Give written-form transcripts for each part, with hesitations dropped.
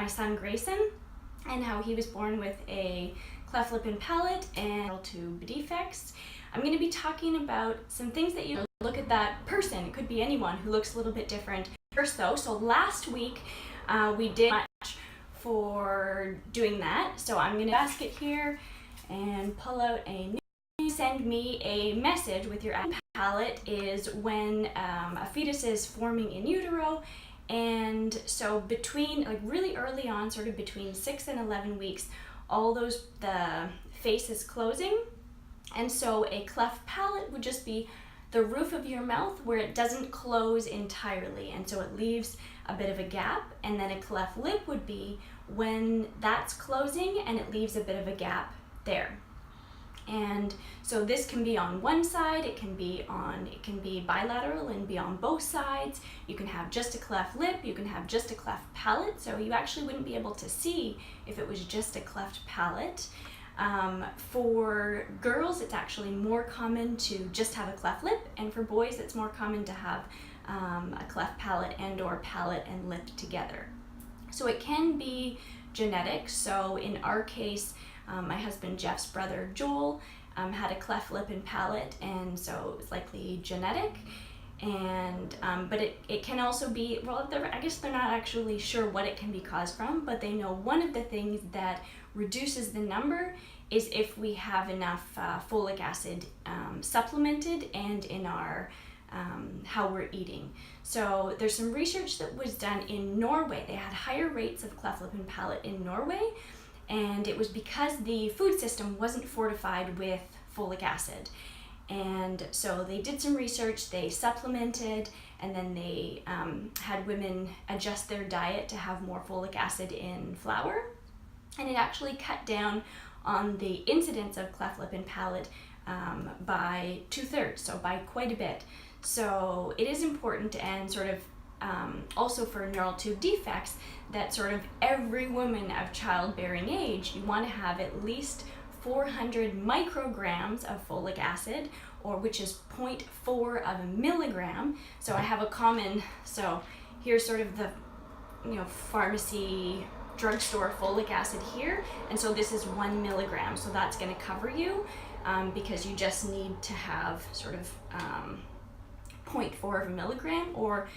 my son Grayson and how he was born with a cleft lip and palate and tube defects. I'm going to be talking about some things that you look at that person. It could be anyone who looks a little bit different. First though, so last week we did much for doing that. So I'm going to basket here and pull out a new. Send me a message with your palate is when a fetus is forming in utero, and so between really early on, sort of between 6 and 11 weeks, the face is closing, and so a cleft palate would just be the roof of your mouth where it doesn't close entirely, and so it leaves a bit of a gap. And then a cleft lip would be when that's closing and it leaves a bit of a gap there. And so this can be on one side, it can be bilateral and be on both sides. You can have just a cleft lip, you can have just a cleft palate, so you actually wouldn't be able to see if it was just a cleft palate. For girls, it's actually more common to just have a cleft lip, and for boys, it's more common to have a cleft palate and or palate and lip together. So it can be genetic. So in our case, my husband Jeff's brother Joel had a cleft lip and palate, and so it was likely genetic. And but it can also be, well, I guess they're not actually sure what it can be caused from, but they know one of the things that reduces the number is if we have enough folic acid supplemented and in our how we're eating. So there's some research that was done in Norway. They had higher rates of cleft lip and palate in Norway, and it was because the food system wasn't fortified with folic acid. And so they did some research, they supplemented, and then they had women adjust their diet to have more folic acid in flour. And it actually cut down on the incidence of cleft lip and palate by 2/3, so by quite a bit. So it is important, and sort of also for neural tube defects, that sort of every woman of childbearing age, you want to have at least 400 micrograms of folic acid, or which is 0.4 of a milligram. So I have so here's sort of the pharmacy drugstore folic acid here, and so this is 1 milligram, so that's going to cover you because you just need to have sort of 0.4 of a milligram, or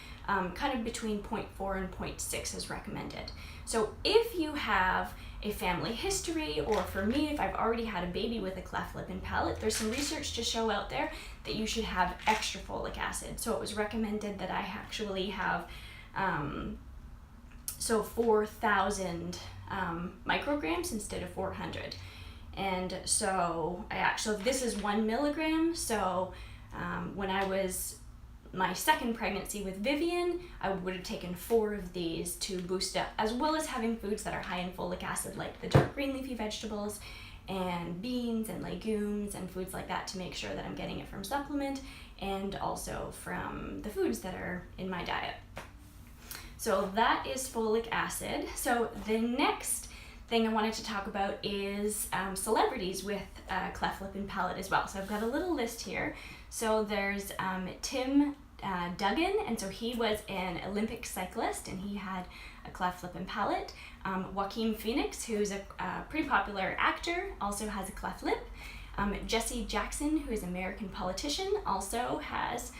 kind of between 0.4 and 0.6 is recommended. So if you have a family history, or for me, if I've already had a baby with a cleft lip and palate, there's some research to show out there that you should have extra folic acid. So it was recommended that I actually have 4,000 micrograms instead of 400. And so this is 1 milligram. So when I was my second pregnancy with Vivian, I would have taken 4 of these to boost up, as well as having foods that are high in folic acid, like the dark green leafy vegetables and beans and legumes and foods like that, to make sure that I'm getting it from supplement and also from the foods that are in my diet. So that is folic acid. So the next thing I wanted to talk about is celebrities with cleft lip and palate as well. So I've got a little list here. So there's Tim Duggan, and so he was an Olympic cyclist, and he had a cleft lip and palate. Joaquin Phoenix, who's a pretty popular actor, also has a cleft lip. Jesse Jackson, who is an American politician, also has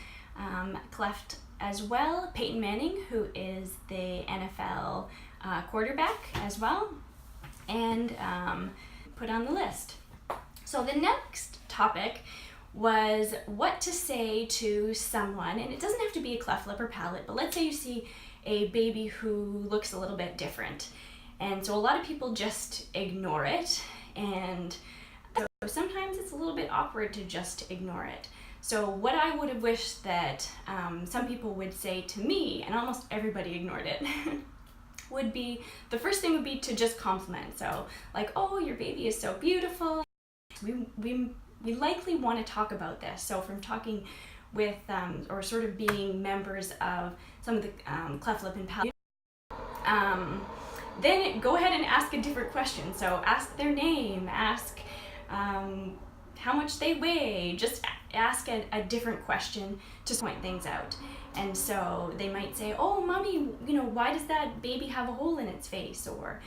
cleft as well. Peyton Manning, who is the NFL quarterback as well, and put on the list. So the next topic was what to say to someone, and it doesn't have to be a cleft lip or palate, but let's say you see a baby who looks a little bit different, and so a lot of people just ignore it, and so sometimes it's a little bit awkward to just ignore it. So what I would have wished that some people would say to me, and almost everybody ignored it, would be, the first thing would be to just compliment. So like, oh, your baby is so beautiful. We likely want to talk about this. So from talking with, or sort of being members of some of the cleft lip and palate, then go ahead and ask a different question. So ask their name, ask how much they weigh, just ask a different question to point things out. And so they might say, oh, mommy, why does that baby have a hole in its face? Or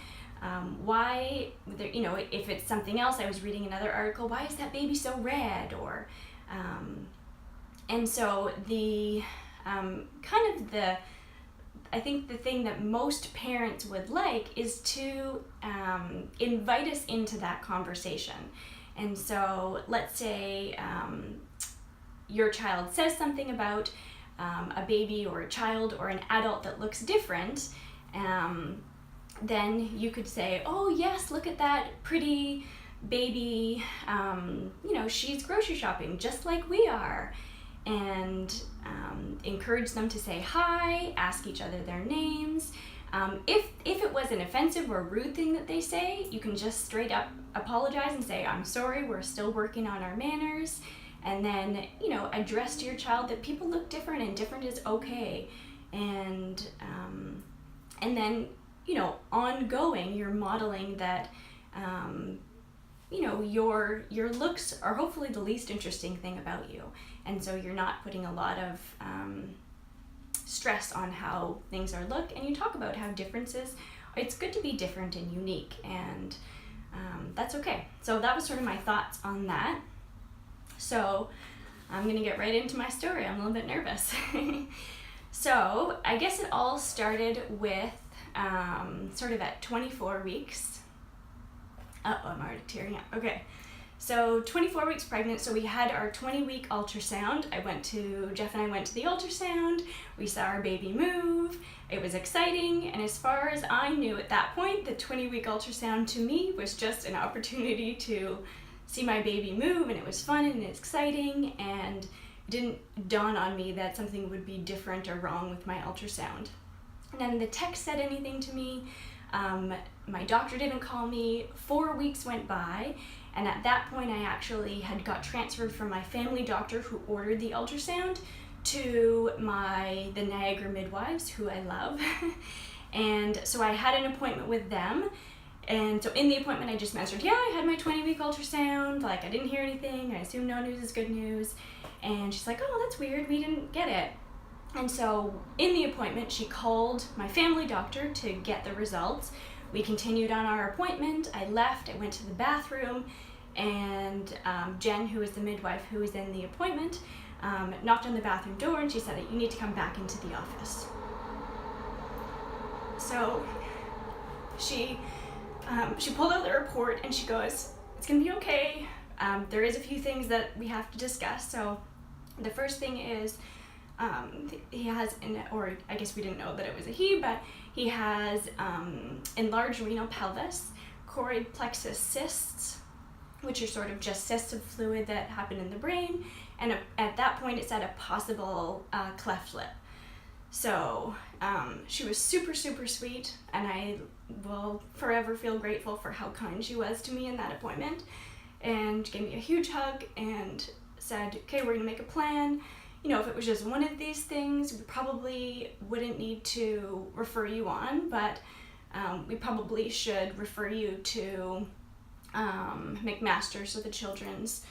why, if it's something else, I was reading another article, why is that baby so red? Or, and so I think the thing that most parents would like is to invite us into that conversation. And so let's say your child says something about a baby or a child or an adult that looks different, then you could say, oh yes, look at that pretty baby, she's grocery shopping just like we are. And encourage them to say hi, ask each other their names. If it was an offensive or rude thing that they say, you can just straight up apologize and say, I'm sorry, we're still working on our manners. And then, address to your child that people look different and different is okay. And then, ongoing, you're modeling that, your looks are hopefully the least interesting thing about you. And so you're not putting a lot of stress on how things are look, and you talk about how differences, it's good to be different and unique, and that's okay. So that was sort of my thoughts on that. So I'm gonna get right into my story. I'm a little bit nervous. So I guess it all started with sort of at 24 weeks. I'm already tearing up. Okay. So 24 weeks pregnant, so we had our 20-week ultrasound. Jeff and I went to the ultrasound. We saw our baby move. It was exciting, and as far as I knew at that point, the 20-week ultrasound to me was just an opportunity to see my baby move, and it was fun and exciting, and it didn't dawn on me that something would be different or wrong with my ultrasound. And then the tech said anything to me. My doctor didn't call me. 4 weeks went by, and at that point I actually had got transferred from my family doctor who ordered the ultrasound to the Niagara midwives, who I love. And so I had an appointment with them. And so in the appointment I just mentioned, yeah, I had my 20-week ultrasound, I didn't hear anything, I assume no news is good news. And she's like, oh, that's weird, we didn't get it. And so in the appointment, she called my family doctor to get the results. We continued on our appointment. I left, I went to the bathroom, and Jen, who was the midwife who was in the appointment, knocked on the bathroom door, and she said that you need to come back into the office. So she pulled out the report and she goes, it's gonna be okay. There is a few things that we have to discuss. So the first thing is, he has, or I guess we didn't know that it was a he, but he has enlarged renal pelvis, choroid plexus cysts, which are sort of just cysts of fluid that happen in the brain, and at that point it said a possible cleft lip. So she was super, super sweet, and I will forever feel grateful for how kind she was to me in that appointment, and gave me a huge hug and said, okay, we're gonna make a plan. If it was just one of these things, we probably wouldn't need to refer you on, but we probably should refer you to McMaster, so the children's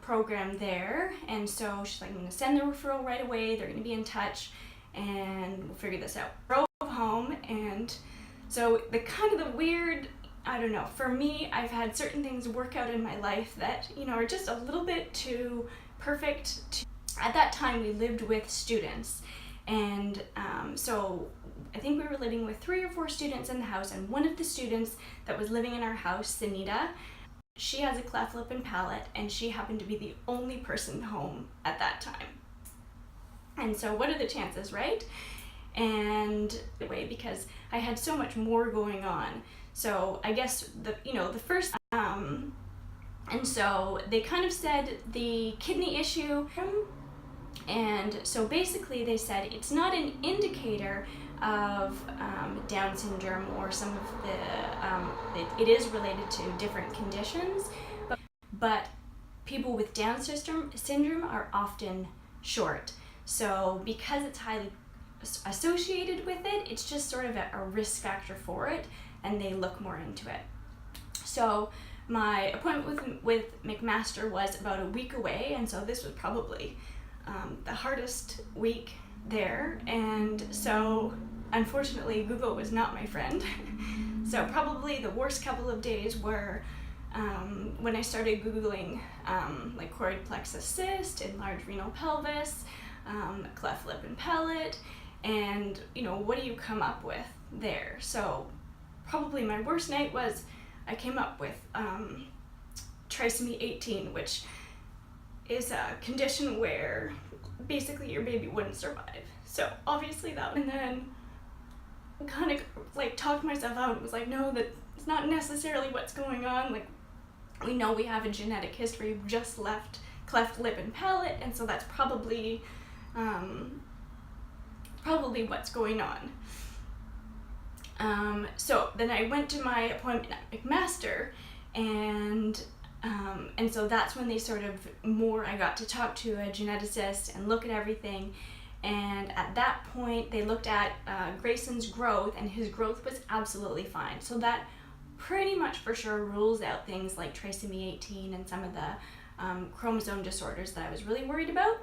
program there. And so she's like, I'm going to send the referral right away. They're going to be in touch, and we'll figure this out. Drove home, and so the weird, I don't know, for me, I've had certain things work out in my life that, are just a little bit too perfect. At that time, we lived with students, and so I think we were living with 3 or 4 students in the house, and one of the students that was living in our house, Sunita, she has a cleft lip and palate, and she happened to be the only person home at that time. And so what are the chances, right? And anyway, because I had so much more going on. So I guess the first, and so they kind of said the kidney issue, and so basically they said it's not an indicator of Down syndrome or some of the, it is related to different conditions, but people with Down syndrome are often short. So because it's highly associated with it, it's just sort of a risk factor for it, and they look more into it. So my appointment with McMaster was about a week away, and so this was probably the hardest week there. And so unfortunately Google was not my friend. So probably the worst couple of days were when I started Googling like choroid plexus cyst, enlarged renal pelvis, cleft lip and palate, and what do you come up with there? So probably my worst night was I came up with trisomy 18, which is a condition where basically your baby wouldn't survive. So obviously that, and then kind of like talked myself out and was like, no, that's not necessarily what's going on. Like, we know we have a genetic history of just left cleft lip and palate, and so that's probably what's going on. So then I went to my appointment at McMaster, and so that's when they I got to talk to a geneticist and look at everything. And at that point, they looked at Grayson's growth, and his growth was absolutely fine. So that pretty much for sure rules out things like trisomy 18 and some of the chromosome disorders that I was really worried about.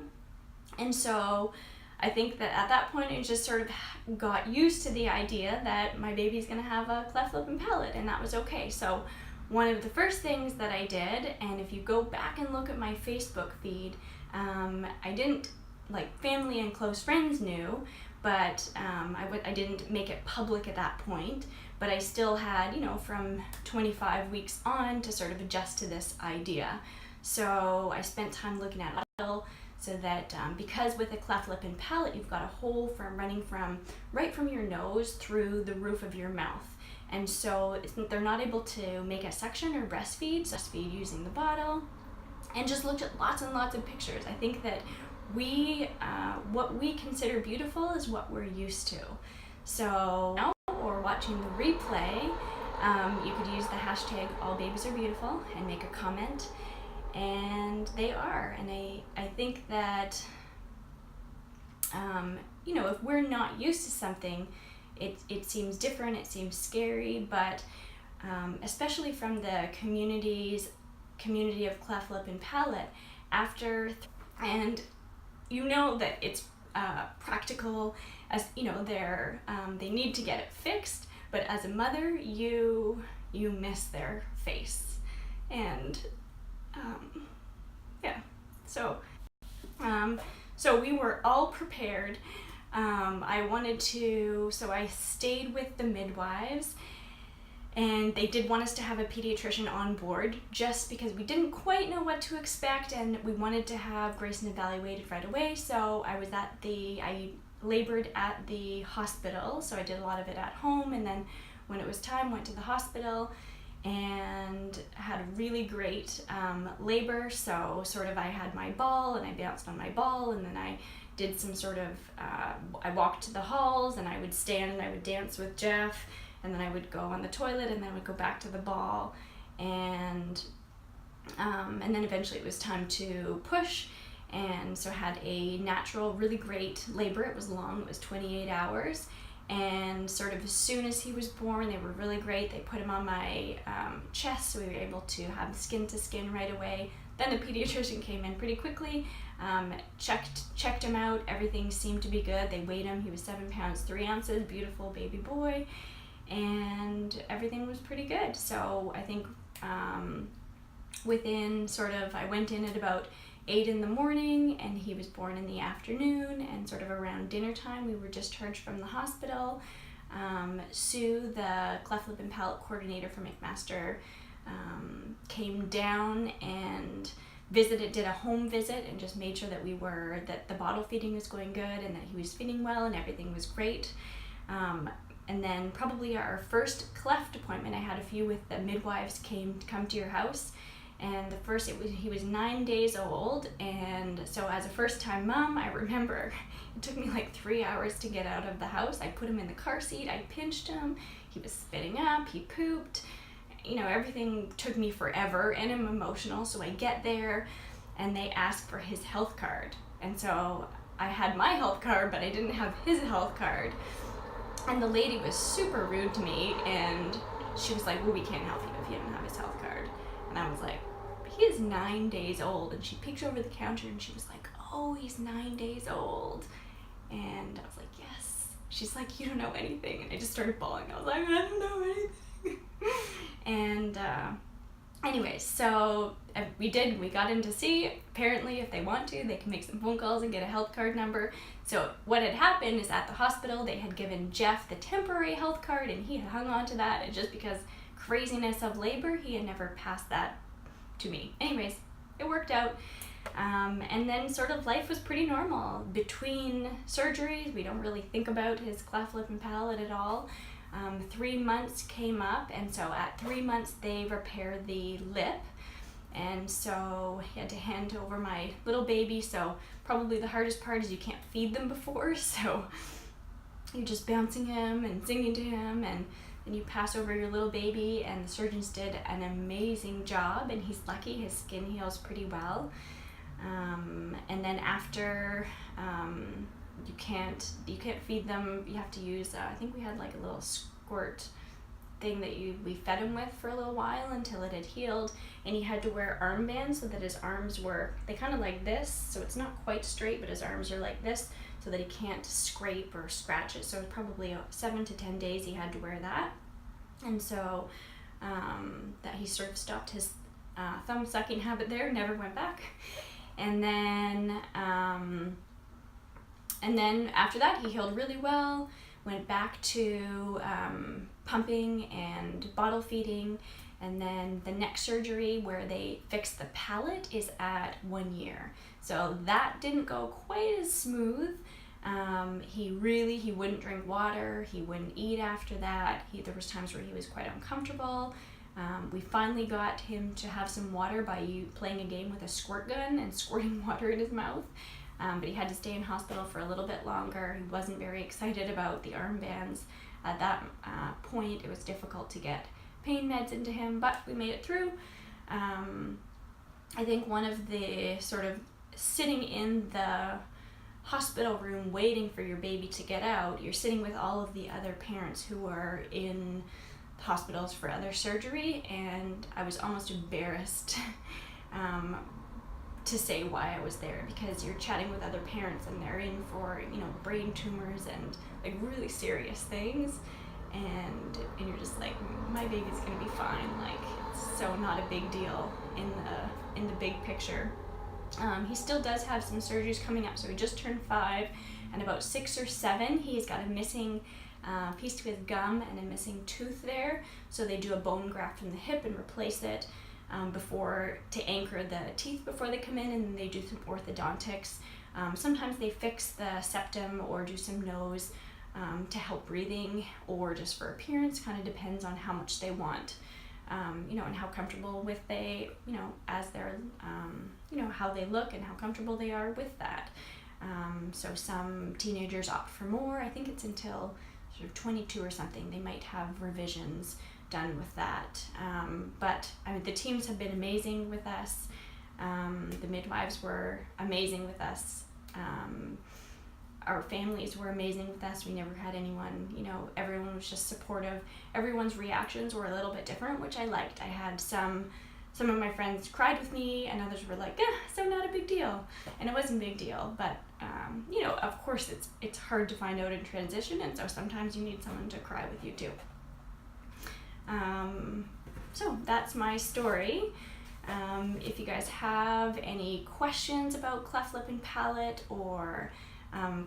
And so I think that at that point, I just sort of got used to the idea that my baby's gonna have a cleft lip and palate, and that was okay. So one of the first things that I did, and if you go back and look at my Facebook feed, I didn't, like, family and close friends knew, but I didn't make it public at that point, but I still had, from 25 weeks on to sort of adjust to this idea. So I spent time looking at it, so that because with a cleft lip and palate, you've got a hole running right from your nose through the roof of your mouth. And so they're not able to make a suction or breastfeed, so breastfeed using the bottle, and just looked at lots and lots of pictures. I think that what we consider beautiful is what we're used to. So now, or watching the replay, you could use the hashtag #AllBabiesAreBeautiful and make a comment, and they are. And I think that if we're not used to something, it seems different, it seems scary, but especially from the community of cleft lip and palate, and that it's practical, as they need to get it fixed, but as a mother, you miss their face. And so we were all prepared. I stayed with the midwives, and they did want us to have a pediatrician on board just because we didn't quite know what to expect, and we wanted to have Grayson evaluated right away. So I labored at the hospital, so I did a lot of it at home, and then when it was time, went to the hospital and had a really great labor. So I had my ball, and I bounced on my ball, and then I did some I walked to the halls, and I would stand and I would dance with Jeff, and then I would go on the toilet, and then I would go back to the ball, and then eventually it was time to push, and so I had a natural, really great labor. It was long, it was 28 hours, and as soon as he was born, they were really great. They put him on my chest, so we were able to have skin to skin right away. Then the pediatrician came in pretty quickly, checked him out. Everything seemed to be good. They weighed him. He was 7 pounds 3 ounces, beautiful baby boy, and everything was pretty good. So I think I went in at about 8 in the morning, and he was born in the afternoon, and around dinner time we were discharged from the hospital. Sue, the cleft lip and palate coordinator for McMaster, came down and did a home visit, and just made sure that the bottle feeding was going good, and that he was feeding well, and everything was great. And then probably our first cleft appointment, I had a few with the midwives come to your house. And he was 9 days old, and so as a first-time mom, I remember it took me like 3 hours to get out of the house. I put him in the car seat, I pinched him, he was spitting up, he pooped, everything took me forever, and I'm emotional. So I get there, and they ask for his health card, and so I had my health card, but I didn't have his health card, and the lady was super rude to me, and she was like, well, we can't help you if you don't have his health card. And I was like, he is 9 days old. And she peeked over the counter and she was like, oh, he's 9 days old. And I was like, yes. She's like, you don't know anything. And I just started bawling. I was like, I don't know anything. And anyways, so we got in to see. Apparently, if they want to, they can make some phone calls and get a health card number. So what had happened is at the hospital, they had given Jeff the temporary health card and he had hung on to that. And just because craziness of labor, he had never passed that to me. Anyways, it worked out. And then sort of life was pretty normal. Between surgeries, we don't really think about his cleft lip and palate at all. 3 months came up, and so at 3 months they repaired the lip, and so he had to hand over my little baby. So probably the hardest part is you can't feed them before, so you're just bouncing him and singing to him, and then you pass over your little baby, and the surgeons did an amazing job, and he's lucky his skin heals pretty well. And then after, you can't feed them. You have to use, I think we had like a little squirt thing that we fed him with for a little while until it had healed, and he had to wear armbands so that his arms were, they kind of like this, so it's not quite straight, but his arms are like this so that he can't scrape or scratch it. So it was probably 7 to 10 days he had to wear that. And so that he sort of stopped his thumb sucking habit there, never went back. And then after that, he healed really well, went back to pumping and bottle feeding. And then the next surgery where they fixed the palate is at 1 year. So that didn't go quite as smooth. He wouldn't drink water. He wouldn't eat after that. There was times where he was quite uncomfortable. We finally got him to have some water by playing a game with a squirt gun and squirting water in his mouth. But he had to stay in hospital for a little bit longer. He wasn't very excited about the armbands. At that point, it was difficult to get pain meds into him, but we made it through. I think one of the sort of sitting in the hospital room waiting for your baby to get out, you're sitting with all of the other parents who are in hospitals for other surgery, and I was almost embarrassed to say why I was there, because you're chatting with other parents and they're in for, brain tumors and like really serious things, and you're just like, my baby's gonna be fine, like it's so not a big deal in the big picture. He still does have some surgeries coming up. So he just turned 5, and about 6 or 7 he's got a missing piece to his gum and a missing tooth there, so they do a bone graft from the hip and replace it to anchor the teeth before they come in, and then they do some orthodontics. Sometimes they fix the septum or do some nose to help breathing, or just for appearance. Kind of depends on how much they want, and how comfortable with as they're how they look and how comfortable they are with that. So some teenagers opt for more. I think it's until sort of 22 or something they might have revisions done with that. But the teams have been amazing with us. The midwives were amazing with us. Our families were amazing with us. We never had anyone, everyone was just supportive. Everyone's reactions were a little bit different, which I liked. I had some of my friends cried with me, and others were like, so not a big deal. And it wasn't a big deal, but of course it's hard to find out in transition, and so sometimes you need someone to cry with you too. So that's my story. If you guys have any questions about cleft lip and palate, or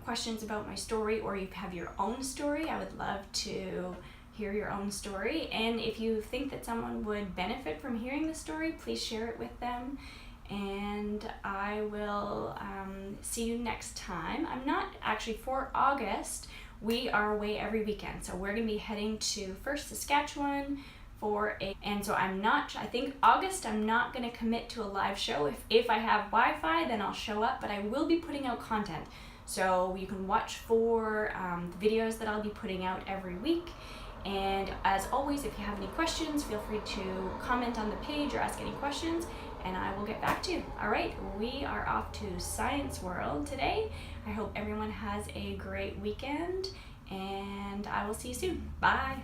questions about my story, or you have your own story, I would love to hear your own story. And if you think that someone would benefit from hearing the story, please share it with them. And I will see you next time. I'm not actually, for August, we are away every weekend. So we're going to be heading to first Saskatchewan and so I think August I'm not going to commit to a live show. If I have Wi-Fi, then I'll show up, but I will be putting out content. So you can watch for the videos that I'll be putting out every week. And as always, if you have any questions, feel free to comment on the page or ask any questions, and I will get back to you. All right, we are off to Science World today. I hope everyone has a great weekend, and I will see you soon. Bye.